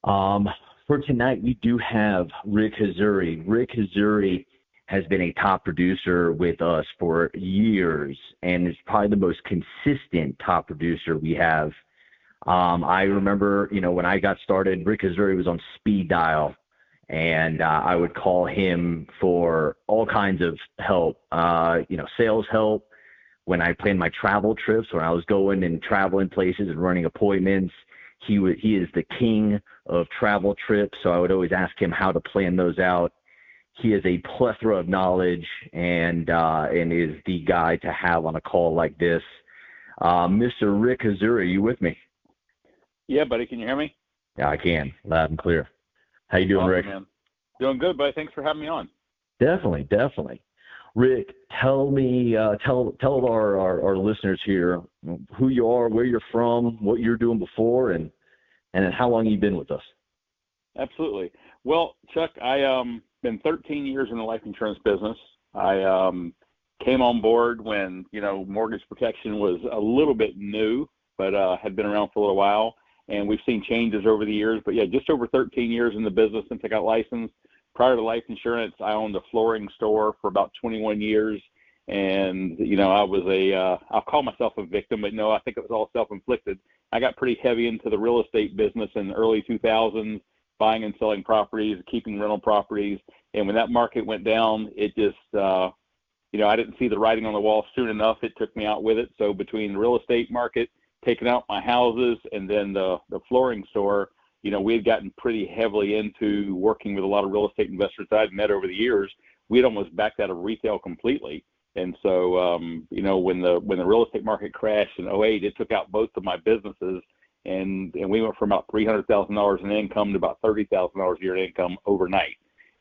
For tonight, we do have Rick Hazzouri. Rick Hazzouri has been a top producer with us for years and is probably the most consistent top producer we have. I remember, when I got started, Rick Hazzouri was on speed dial, and I would call him for all kinds of help, sales help, when I planned my travel trips, when I was going and traveling places and running appointments. He is the king of travel trips, so I would always ask him how to plan those out. He has a plethora of knowledge and is the guy to have on a call like this. Mr. Rick Hazzouri, are you with me? Yeah, buddy. Can you hear me? Yeah, I can, loud and clear. How you doing, Awesome, Rick? Man. Doing good, buddy. Thanks for having me on. Definitely. Rick, tell me, tell our listeners here who you are, where you're from, what you're doing before, and then how long you've been with us. Absolutely. Well, Chuck, I been 13 years in the life insurance business. I came on board when mortgage protection was a little bit new, but had been around for a little while, and we've seen changes over the years. But yeah, just over 13 years in the business since I got licensed. Prior to life insurance, I owned a flooring store for about 21 years. And, I was I'll call myself a victim, but no, I think it was all self-inflicted. I got pretty heavy into the real estate business in the early 2000s, buying and selling properties, keeping rental properties. And when that market went down, it just, I didn't see the writing on the wall soon enough. It took me out with it. So between the real estate market, taking out my houses, and then the flooring store, we had gotten pretty heavily into working with a lot of real estate investors that I'd met over the years. We had almost backed out of retail completely. And so, when the real estate market crashed in '08, it took out both of my businesses, and we went from about $300,000 in income to about $30,000 a year in income overnight.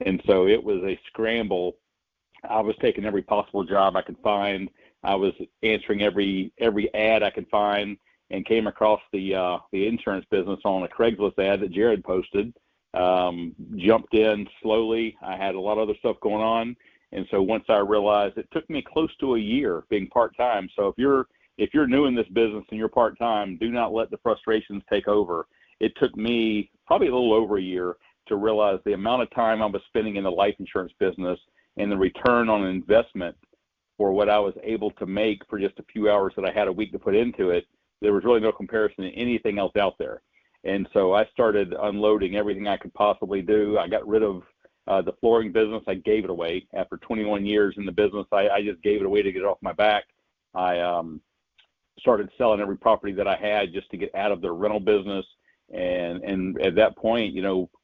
And so it was a scramble. I was taking every possible job I could find. I was answering every ad I could find, and came across the insurance business on a Craigslist ad that Jared posted. Jumped in slowly. I had a lot of other stuff going on. And so once I realized, it took me close to a year being part-time. So if you're new in this business and you're part-time, do not let the frustrations take over. It took me probably a little over a year to realize the amount of time I was spending in the life insurance business and the return on investment for what I was able to make for just a few hours that I had a week to put into it. There was really no comparison to anything else out there. And so I started unloading everything I could possibly do. I got rid of the flooring business. I gave it away. After 21 years in the business, I just gave it away to get it off my back. I started selling every property that I had just to get out of the rental business. And at that point,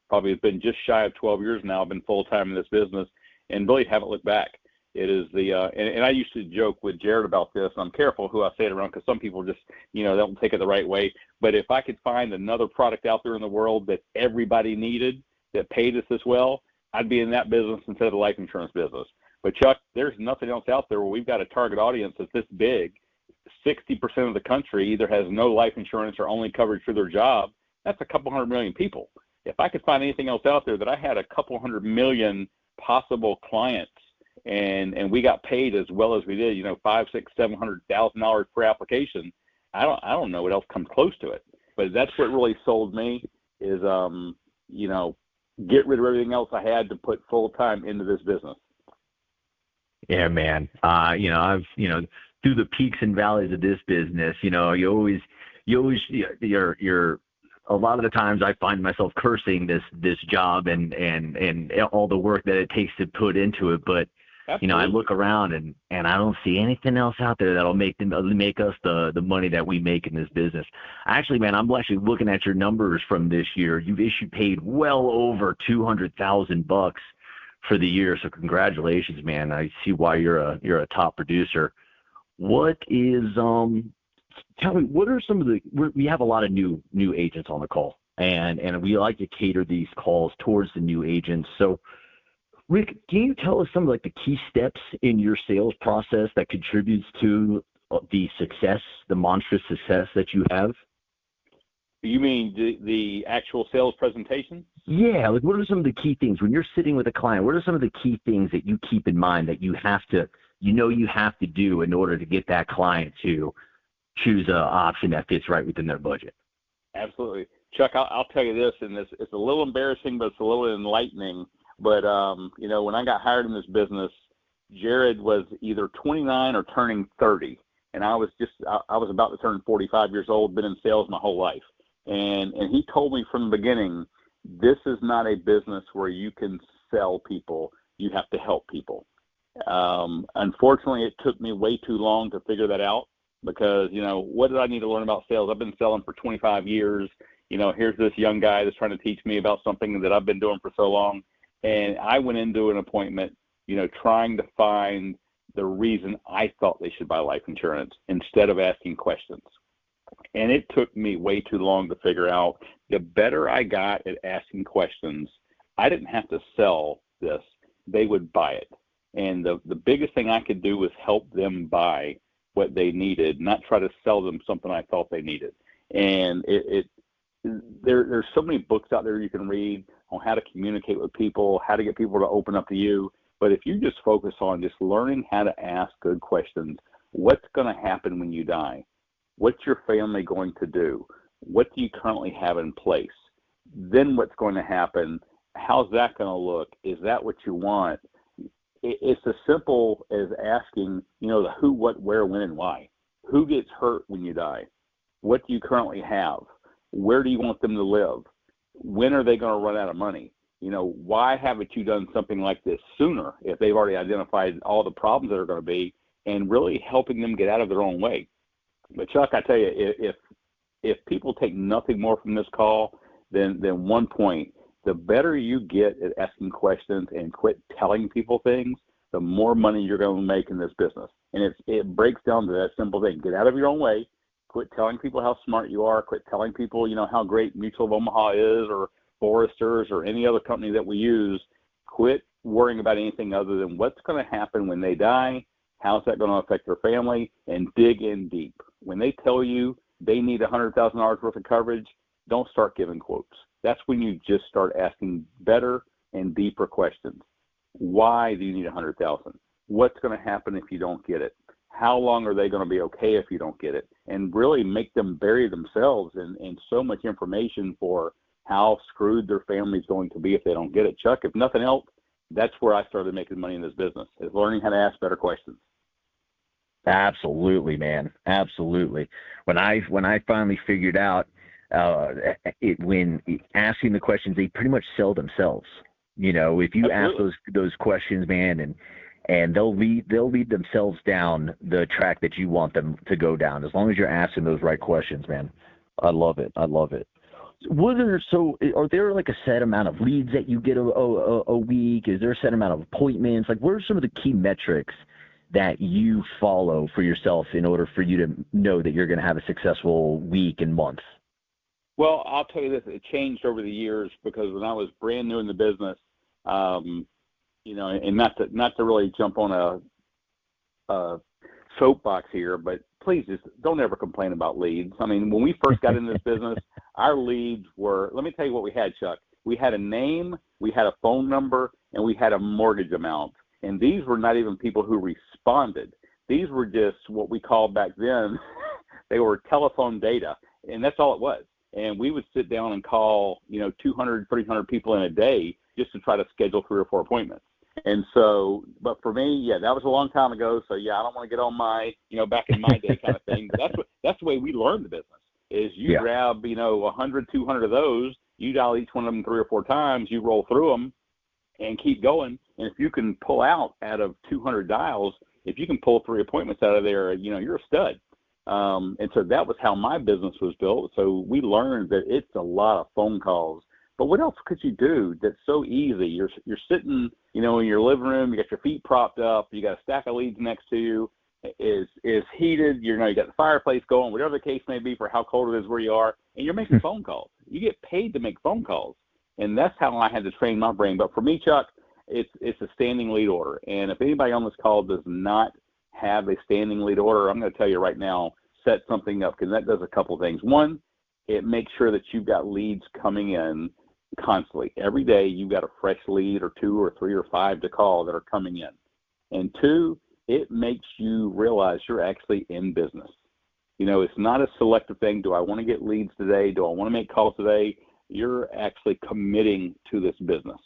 probably it's been just shy of 12 years now. I've been full-time in this business and really haven't looked back. It is and I used to joke with Jared about this, and I'm careful who I say it around because some people just, they don't take it the right way. But if I could find another product out there in the world that everybody needed that paid us this well, I'd be in that business instead of the life insurance business. But Chuck, there's nothing else out there where we've got a target audience that's this big. 60% of the country either has no life insurance or only coverage for their job. That's a couple 100 million people. If I could find anything else out there that I had a couple 100 million possible clients, and we got paid as well as we did, $500,000, $600,000, $700,000 per application, I don't know what else comes close to it. But that's what really sold me is, get rid of everything else I had to put full time into this business. Yeah, man. I've through the peaks and valleys of this business, you're a lot of the times I find myself cursing this job and all the work that it takes to put into it. But, Absolutely. I look around and I don't see anything else out there that'll make us the money that we make in this business. Actually, man, I'm actually looking at your numbers from this year. You've paid well over $200,000 for the year. So congratulations, man. I see why you're a top producer. What is, tell me, what are some of we have a lot of new agents on the call, and we like to cater these calls towards the new agents. So, Rick, can you tell us some of the key steps in your sales process that contributes to the monstrous success that you have? You mean the actual sales presentation? Yeah, what are some of the key things when you're sitting with a client? What are some of the key things that you keep in mind that you have to do in order to get that client to choose an option that fits right within their budget? Absolutely. Chuck, I'll tell you this, and it's a little embarrassing, but it's a little enlightening. But, when I got hired in this business, Jared was either 29 or turning 30. And I was about to turn 45 years old, been in sales my whole life. And he told me from the beginning, this is not a business where you can sell people. You have to help people. Unfortunately, it took me way too long to figure that out because, what did I need to learn about sales? I've been selling for 25 years. Here's this young guy that's trying to teach me about something that I've been doing for so long. And I went into an appointment, trying to find the reason I thought they should buy life insurance instead of asking questions. And it took me way too long to figure out. The better I got at asking questions, I didn't have to sell this. They would buy it. And the biggest thing I could do was help them buy what they needed, not try to sell them something I thought they needed. And there's so many books out there you can read on how to communicate with people, how to get people to open up to you. But if you just focus on just learning how to ask good questions, what's going to happen when you die? What's your family going to do? What do you currently have in place? Then what's going to happen? How's that going to look? Is that what you want? It's as simple as asking, the who, what, where, when, and why. Who gets hurt when you die? What do you currently have? Where do you want them to live? When are they going to run out of money? Why haven't you done something like this sooner if they've already identified all the problems that are going to be and really helping them get out of their own way? But Chuck, I tell you, if people take nothing more from this call than one point, the better you get at asking questions and quit telling people things, the more money you're going to make in this business. And it breaks down to that simple thing. Get out of your own way. Quit telling people how smart you are. Quit telling people, how great Mutual of Omaha is or Foresters or any other company that we use. Quit worrying about anything other than what's going to happen when they die, how's that going to affect their family, and dig in deep. When they tell you they need $100,000 worth of coverage, don't start giving quotes. That's when you just start asking better and deeper questions. Why do you need $100,000? What's going to happen if you don't get it? How long are they going to be okay if you don't get it? And really make them bury themselves in so much information for how screwed their family's going to be if they don't get it. Chuck, if nothing else, that's where I started making money in this business, is learning how to ask better questions. Absolutely, man. Absolutely. When I finally figured out when asking the questions, they pretty much sell themselves. If you Absolutely. ask those questions, man, and they'll lead themselves down the track that you want them to go down, as long as you're asking those right questions, man. I love it. Are there like a set amount of leads that you get a week? Is there a set amount of appointments? Like, what are some of the key metrics that you follow for yourself in order for you to know that you're going to have a successful week and month? Well, I'll tell you this, it changed over the years because when I was brand new in the business, and not to really jump on a soapbox here, but please just don't ever complain about leads. I mean, when we first got into this business, our leads were, let me tell you what we had, Chuck. We had a name, we had a phone number, and we had a mortgage amount. And these were not even people who responded. These were just what we called back then, they were telephone data, and that's all it was. And we would sit down and call, 200, 300 people in a day just to try to schedule 3 or 4 appointments. And so, but for me, that was a long time ago. So I don't want to get on my, back in my day kind of thing. But that's the way we learned the business is you grab, 100, 200 of those, you dial each one of them 3 or 4 times, you roll through them and keep going. And if you can pull out of 200 dials, if you can pull 3 appointments out of there, you're a stud. And so that was how my business was built. So we learned that it's a lot of phone calls. But what else could you do that's so easy? You're sitting, in your living room, you got your feet propped up, you got a stack of leads next to you, is heated, you got the fireplace going, whatever the case may be for how cold it is where you are, and you're making phone calls. You get paid to make phone calls. And that's how I had to train my brain. But for me, Chuck, it's a standing lead order. And if anybody on this call does not have a standing lead order, I'm going to tell you right now, set something up, because that does a couple of things. One, it makes sure that you've got leads coming in constantly. Every day you've got a fresh lead or 2 or 3 or 5 to call that are coming in. And 2, it makes you realize you're actually in business. It's not a selective thing. Do I want to get leads today? Do I want to make calls today? You're actually committing to this business.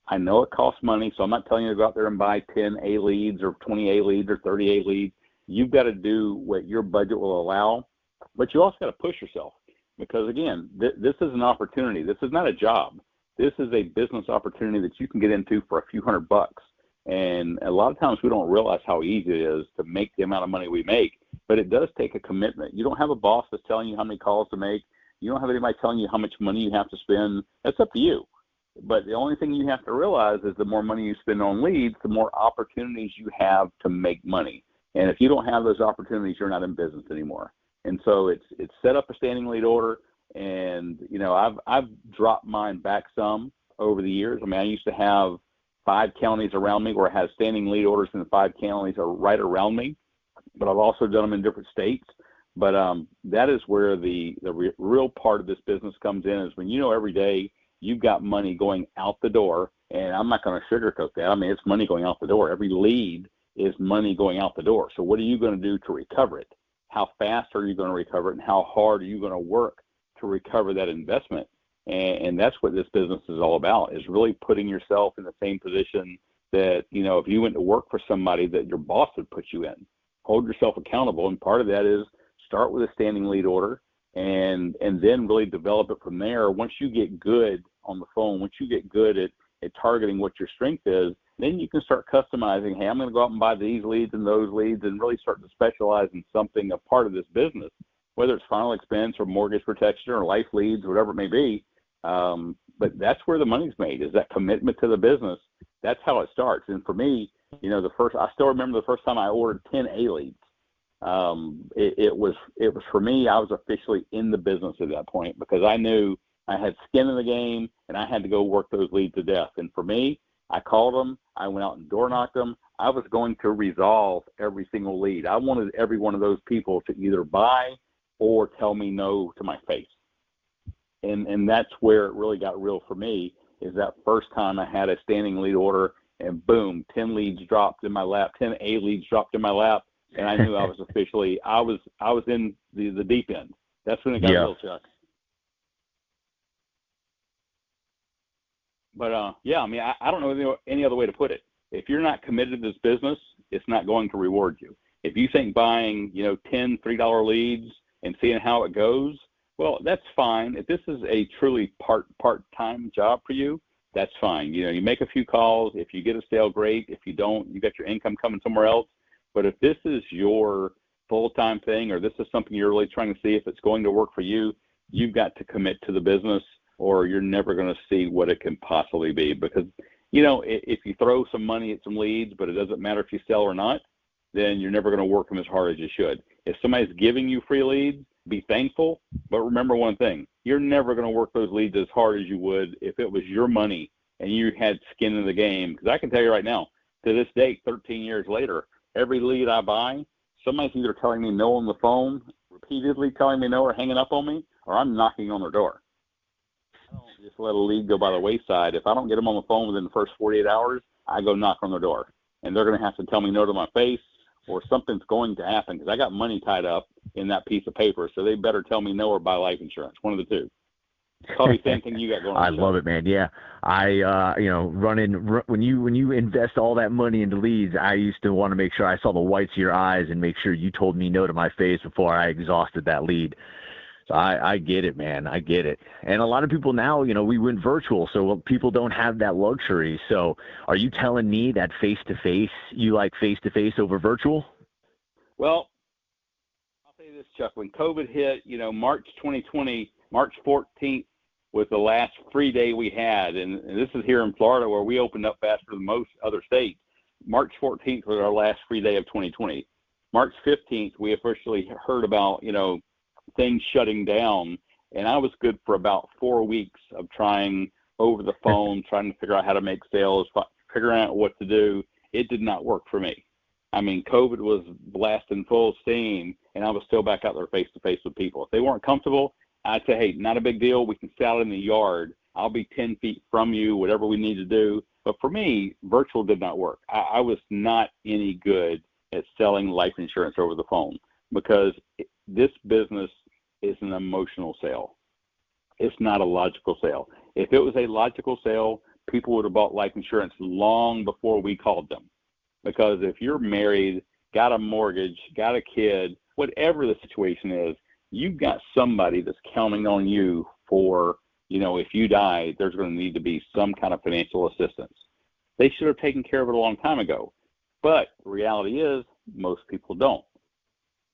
I know it costs money, so I'm not telling you to go out there and buy 10 A leads or 20 A leads or 30 A leads. You've got to do what your budget will allow, but you also got to push yourself because, again, this is an opportunity. This is not a job. This is a business opportunity that you can get into for a few $100. And a lot of times we don't realize how easy it is to make the amount of money we make, but it does take a commitment. You don't have a boss that's telling you how many calls to make. You don't have anybody telling you how much money you have to spend. That's up to you. But the only thing you have to realize is the more money you spend on leads, the more opportunities you have to make money. And if you don't have those opportunities, you're not in business anymore. And so it's set up a standing lead order. And, I've dropped mine back some over the years. I mean, I used to have 5 counties around me where I had standing lead orders and the 5 counties are right around me. But I've also done them in different states. But that is where the real part of this business comes in is when every day you've got money going out the door. And I'm not going to sugarcoat that. I mean, it's money going out the door. Every lead is money going out the door. So what are you going to do to recover it? How fast are you going to recover it? And how hard are you going to work to recover that investment? And that's what this business is all about, is really putting yourself in the same position that, if you went to work for somebody that your boss would put you in. Hold yourself accountable. And part of that is start with a standing lead order and then really develop it from there. Once you get good on the phone, once you get good at targeting what your strength is, then you can start customizing. Hey, I'm going to go out and buy these leads and those leads and really start to specialize in something, a part of this business, whether it's final expense or mortgage protection or life leads, whatever it may be. But that's where the money's made, is that commitment to the business. That's how it starts. And for me, I still remember the first time I ordered 10 A leads. It was for me, I was officially in the business at that point because I knew I had skin in the game and I had to go work those leads to death. And for me, I called them, I went out and door knocked them. I was going to resolve every single lead. I wanted every one of those people to either buy or tell me no to my face. And that's where it really got real for me, is that first time I had a standing lead order and boom, 10 leads dropped in my lap, 10 A leads dropped in my lap. And I knew I was officially, I was in the deep end. That's when it got real, Chuck. But I don't know any other way to put it. If you're not committed to this business, it's not going to reward you. If you think buying, 10 $3 leads and seeing how it goes, well, that's fine. If this is a truly part-time job for you, that's fine. You make a few calls. If you get a sale, great. If you don't, you got your income coming somewhere else. But if this is your full-time thing, or this is something you're really trying to see if it's going to work for you, you've got to commit to the business, or you're never going to see what it can possibly be. Because, if you throw some money at some leads, but it doesn't matter if you sell or not, then you're never going to work them as hard as you should. If somebody's giving you free leads, be thankful, but remember one thing, you're never going to work those leads as hard as you would if it was your money and you had skin in the game. Because I can tell you right now, to this day, 13 years later, every lead I buy, somebody's either telling me no on the phone, repeatedly telling me no or hanging up on me, or I'm knocking on their door. I don't just let a lead go by the wayside. If I don't get them on the phone within the first 48 hours, I go knock on their door. And they're going to have to tell me no to my face, or something's going to happen because I got money tied up in that piece of paper, so they better tell me no or buy life insurance, one of the two. Probably the same thing you got going on. I love it, man. Yeah. When you invest all that money into leads, I used to want to make sure I saw the whites of your eyes and make sure you told me no to my face before I exhausted that lead. So I get it, man. I get it. And a lot of people now, we went virtual, so people don't have that luxury. So are you telling me that face-to-face, you like face-to-face over virtual? Well, I'll say this, Chuck. When COVID hit, March 2020, March 14th was the last free day we had. And this is here in Florida where we opened up faster than most other states. March 14th was our last free day of 2020. March 15th, we officially heard about, things shutting down, and I was good for about 4 weeks of trying over the phone, trying to figure out how to make sales, figuring out what to do. It did not work for me. I mean, COVID was blasting full steam, and I was still back out there face-to-face with people. If they weren't comfortable, I'd say, hey, not a big deal. We can sit out in the yard. I'll be 10 feet from you, whatever we need to do. But for me, virtual did not work. I was not any good at selling life insurance over the phone because this business is an emotional sale. It's not a logical sale. If it was a logical sale, people would have bought life insurance long before we called them. Because if you're married, got a mortgage, got a kid, whatever the situation is, you've got somebody that's counting on you for, if you die, there's going to need to be some kind of financial assistance. They should have taken care of it a long time ago. But the reality is most people don't.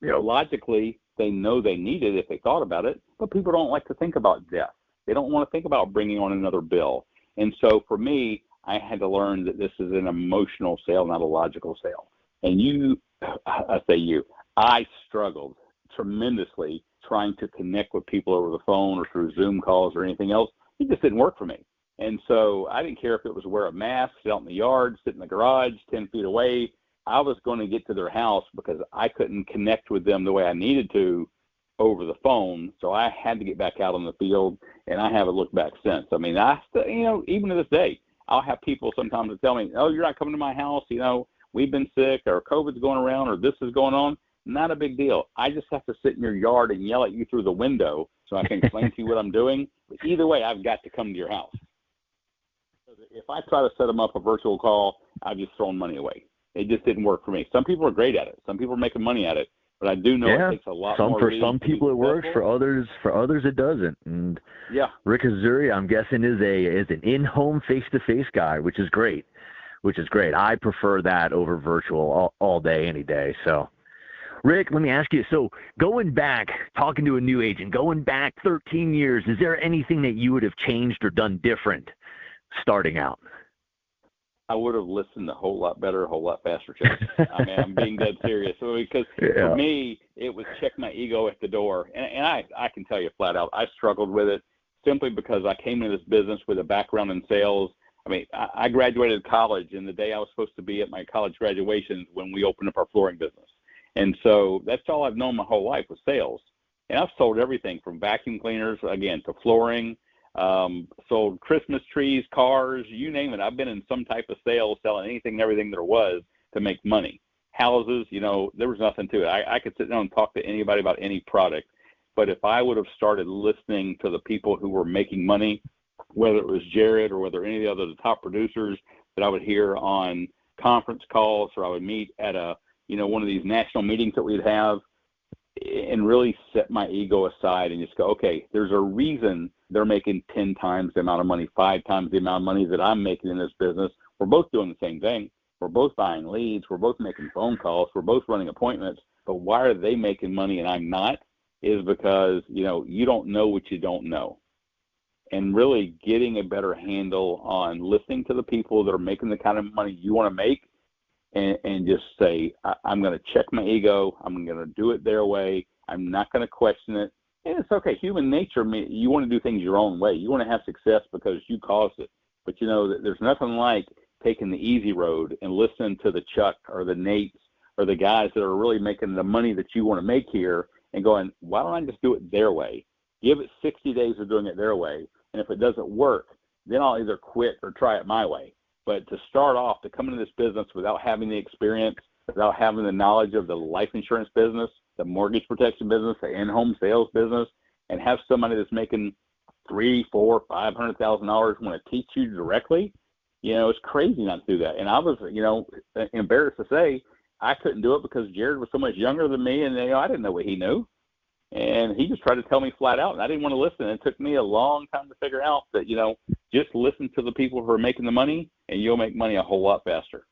Logically, they know they need it if they thought about it, but people don't like to think about death. They don't want to think about bringing on another bill. And so for me, I had to learn that this is an emotional sale, not a logical sale. And I struggled tremendously trying to connect with people over the phone or through Zoom calls or anything else. It just didn't work for me. And so I didn't care if it was wear a mask, sit out in the yard, sit in the garage 10 feet away. I was going to get to their house because I couldn't connect with them the way I needed to over the phone. So I had to get back out on the field, and I haven't looked back since. I mean, even to this day, I'll have people sometimes that tell me, "Oh, you're not coming to my house. We've been sick, or COVID's going around, or this is going on." Not a big deal. I just have to sit in your yard and yell at you through the window so I can explain to you what I'm doing. But either way, I've got to come to your house. If I try to set them up a virtual call, I've just thrown money away. It just didn't work for me. Some people are great at it. Some people are making money at it. But I do know it takes a lot more. For some people it works. For others it doesn't. And Rick Hazzouri, I'm guessing, is an in-home face-to-face guy, which is great. I prefer that over virtual all day, any day. So, Rick, let me ask you. So, going back, talking to a new agent, going back 13 years, is there anything that you would have changed or done different starting out? I would have listened a whole lot better, a whole lot faster, Chuck. I mean, I'm being dead serious. Because for me, it was check my ego at the door. And I can tell you flat out, I struggled with it simply because I came into this business with a background in sales. I mean, I graduated college, and the day I was supposed to be at my college graduation when we opened up our flooring business. And so that's all I've known my whole life was sales. And I've sold everything from vacuum cleaners, again, to flooring. Sold Christmas trees, cars, you name it. I've been in some type of sales, selling anything and everything there was to make money. Houses, there was nothing to it. I could sit down and talk to anybody about any product. But if I would have started listening to the people who were making money, whether it was Jared or whether any of the other top producers that I would hear on conference calls, or I would meet at one of these national meetings that we'd have, and really set my ego aside and just go, okay, there's a reason they're making 10 times the amount of money, 5 times the amount of money that I'm making in this business. We're both doing the same thing. We're both buying leads. We're both making phone calls. We're both running appointments. But why are they making money and I'm not? Is because, you don't know what you don't know. And really getting a better handle on listening to the people that are making the kind of money you want to make, and just say, I'm going to check my ego. I'm going to do it their way. I'm not going to question it. And it's okay. Human nature, you want to do things your own way. You want to have success because you caused it. But there's nothing like taking the easy road and listening to the Chuck or the Nates or the guys that are really making the money that you want to make here and going, why don't I just do it their way? Give it 60 days of doing it their way. And if it doesn't work, then I'll either quit or try it my way. But to start off, to come into this business without having the experience, without having the knowledge of the life insurance business, the mortgage protection business, the in-home sales business, and have somebody that's making $300,000, $400,000, $500,000 want to teach you directly, it's crazy not to do that. And I was, embarrassed to say I couldn't do it because Jared was so much younger than me, and I didn't know what he knew. And he just tried to tell me flat out, and I didn't want to listen. It took me a long time to figure out that, just listen to the people who are making the money, and you'll make money a whole lot faster.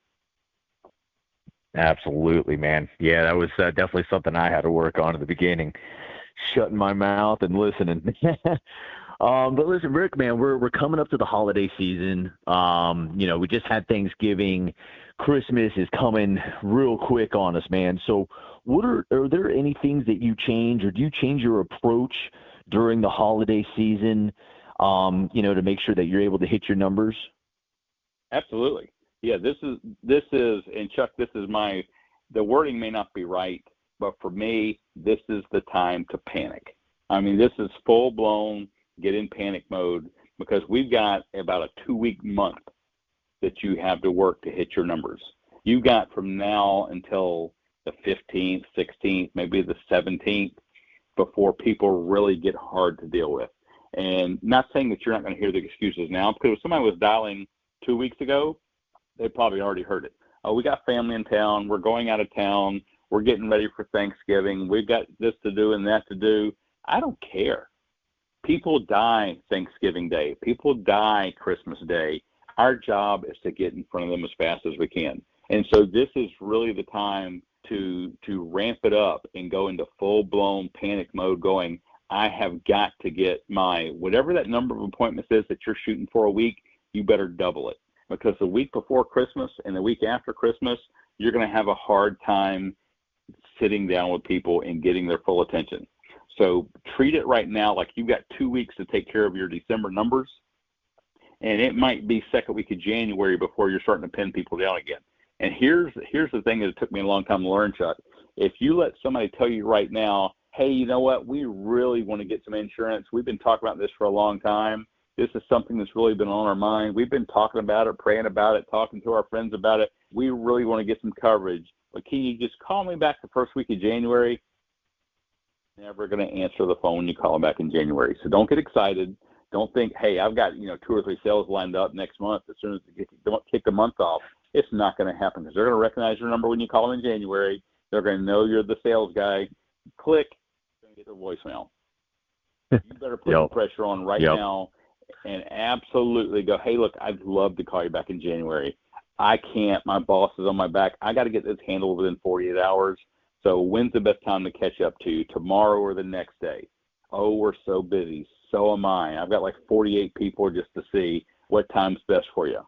Absolutely, man. Yeah, that was definitely something I had to work on at the beginning, shutting my mouth and listening. But listen, Rick, man, we're coming up to the holiday season. We just had Thanksgiving. Christmas is coming real quick on us, man. So are there any things that you change, or do you change your approach during the holiday season, to make sure that you're able to hit your numbers? Absolutely. Yeah, this is, and Chuck, the wording may not be right, but for me, this is the time to panic. I mean, this is full blown get in panic mode, because we've got about a 2-week month that you have to work to hit your numbers. You've got from now until the 15th, 16th, maybe the 17th before people really get hard to deal with. And not saying that you're not going to hear the excuses now, because if somebody was dialing 2 weeks ago, they probably already heard it. Oh, we got family in town. We're going out of town. We're getting ready for Thanksgiving. We've got this to do and that to do. I don't care. People die Thanksgiving Day. People die Christmas Day. Our job is to get in front of them as fast as we can. And so this is really the time to ramp it up and go into full-blown panic mode going, I have got to get my, whatever that number of appointments is that you're shooting for a week, you better double it. Because the week before Christmas and the week after Christmas, you're going to have a hard time sitting down with people and getting their full attention. So treat it right now like you've got 2 weeks to take care of your December numbers. And it might be second week of January before you're starting to pin people down again. And here's the thing that it took me a long time to learn, Chuck. If you let somebody tell you right now, hey, you know what, we really want to get some insurance. We've been talking about this for a long time. This is something that's really been on our mind. We've been talking about it, praying about it, talking to our friends about it. We really want to get some coverage. But can you just call me back the first week of January? Never going to answer the phone when you call them back in January. So don't get excited. Don't think, hey, I've got 2 or 3 sales lined up next month. As soon as you kick the month off, it's not going to happen because they're going to recognize your number when you call them in January. They're going to know you're the sales guy. Click, you're going to get their voicemail. You better put the pressure on right now and absolutely go, hey, look, I'd love to call you back in January. I can't. My boss is on my back. I got to get this handled within 48 hours. So when's the best time to catch up to you, tomorrow or the next day? Oh, we're so busy. So am I. I've got like 48 people just to see what time's best for you.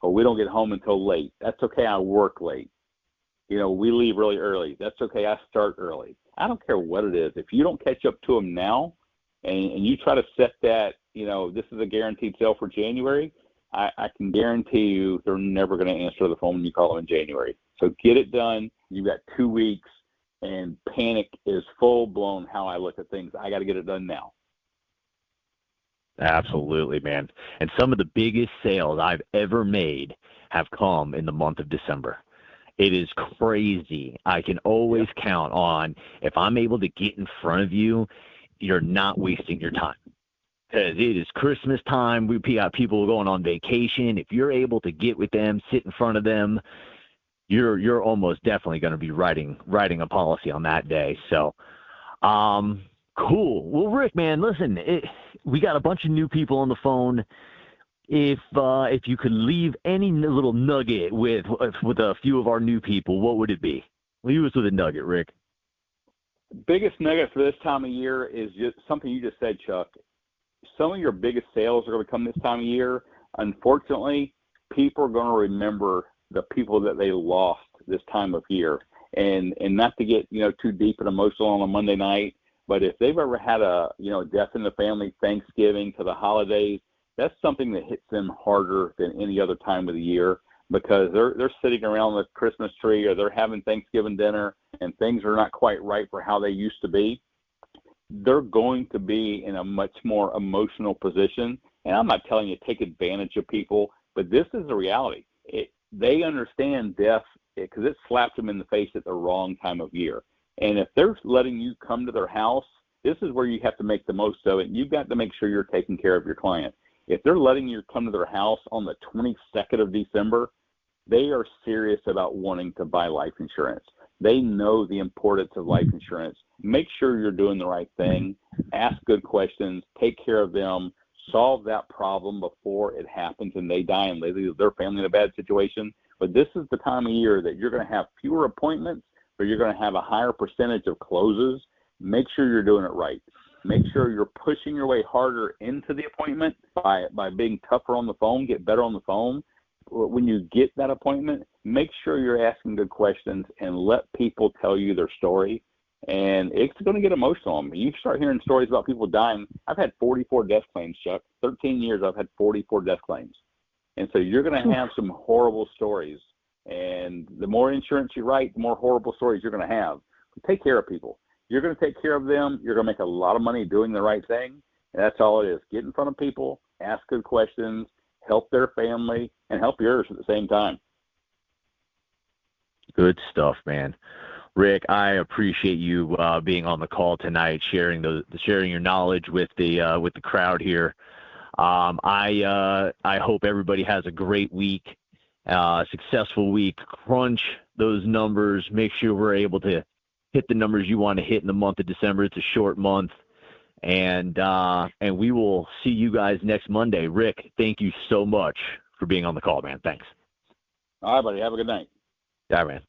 Oh, we don't get home until late. That's okay. I work late. We leave really early. That's okay. I start early. I don't care what it is. If you don't catch up to them now and you try to set that, this is a guaranteed sale for January, I can guarantee you they're never going to answer the phone when you call them in January. So get it done. You've got 2 weeks, and panic is full-blown how I look at things. I got to get it done now. Absolutely, man. And some of the biggest sales I've ever made have come in the month of December. It is crazy. I can always count on, if I'm able to get in front of you, you're not wasting your time. Because it is Christmas time. We got people going on vacation. If you're able to get with them, sit in front of them, you're almost definitely going to be writing a policy on that day. So, cool. Well, Rick, man, listen, we got a bunch of new people on the phone. If you could leave any little nugget with a few of our new people, what would it be? Leave us with a nugget, Rick. Biggest nugget for this time of year is just something you just said, Chuck. Some of your biggest sales are going to come this time of year. Unfortunately, people are going to remember the people that they lost this time of year. And not to get, too deep and emotional on a Monday night, but if they've ever had a death in the family, Thanksgiving to the holidays, that's something that hits them harder than any other time of the year, because they're sitting around the Christmas tree or they're having Thanksgiving dinner and things are not quite right for how they used to be. They're going to be in a much more emotional position. And I'm not telling you to take advantage of people, but this is the reality. They understand death because it slapped them in the face at the wrong time of year. And if they're letting you come to their house, this is where you have to make the most of it. You've got to make sure you're taking care of your client. If they're letting you come to their house on the 22nd of December, they are serious about wanting to buy life insurance. They know the importance of life insurance. Make sure you're doing the right thing. Ask good questions. Take care of them. Solve that problem before it happens and they die and leave their family in a bad situation. But this is the time of year that you're going to have fewer appointments, but you're going to have a higher percentage of closes. Make sure you're doing it right. Make sure you're pushing your way harder into the appointment by being tougher on the phone, get better on the phone. When you get that appointment, make sure you're asking good questions and let people tell you their story. And it's going to get emotional. I mean, you start hearing stories about people dying. I've had 44 death claims, Chuck. 13 years, I've had 44 death claims. And so you're going to have some horrible stories. And the more insurance you write, the more horrible stories you're going to have. Take care of people. You're going to take care of them. You're going to make a lot of money doing the right thing. And that's all it is. Get in front of people, ask good questions, help their family, and help yours at the same time. Good stuff, man. Rick, I appreciate you being on the call tonight, sharing your knowledge with the crowd here. I hope everybody has a great week, successful week. Crunch those numbers. Make sure we're able to hit the numbers you want to hit in the month of December. It's a short month, and we will see you guys next Monday. Rick, thank you so much for being on the call, man. Thanks. All right, buddy. Have a good night. All right, man.